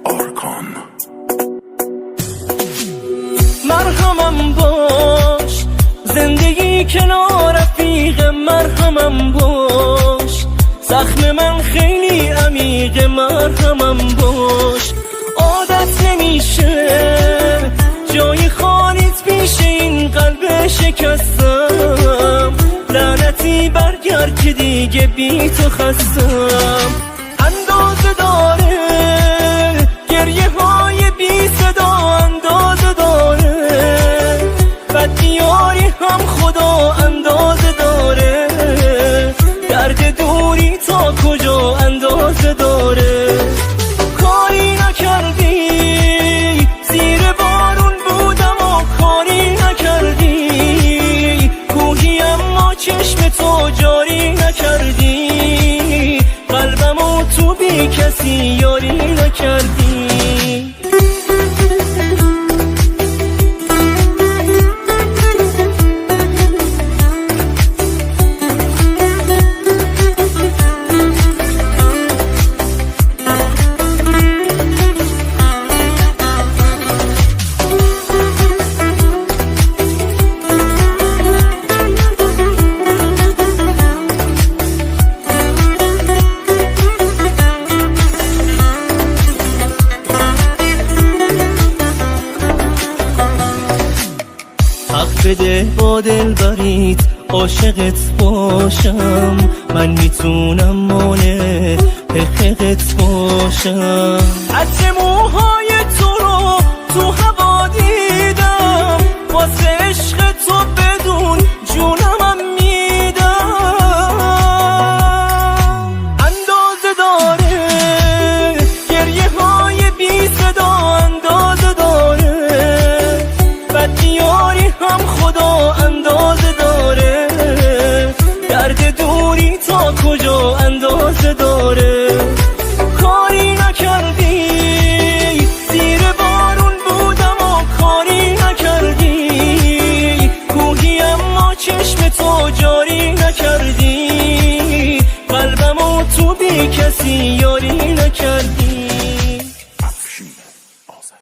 آرکان. مرهمم باش زندگی کنار رفیق، مرهمم باش زخم من خیلی عمیقه، مرهمم باش. عادت نمیشه جای خالیت پیش این قلب شکستم، لعنتی برگرد که دیگه بی تو خستم. اندازه داره گریه های بی صدا، اندازه داره بدیاری هم خدا اندازه داره، درد دوری تا کجا اندازه داره. کاری نکردی زیر بارون بودم و کاری نکردی، کوهی اما چشم تو جاری نکردی، قلبمو تو بی کسی یاری نکردی. حق بده با دل برید عاشقت باشم، من میتونم مانع حقت باشم. عطر موهای تو رو تو هوا دیدم، واسه عشق تو بدون جونمم میدم. اندازه داره گریه های بی صدا، اندازه داره بدیاری هم خدا اندازه داره، درد دوری تا کجا اندازه داره. کاری نکردی زیر بارون بودم و کاری نکردی، کوهی اما چشم تو جاری نکردی، قلبمو تو بی کسی یاری نکردی.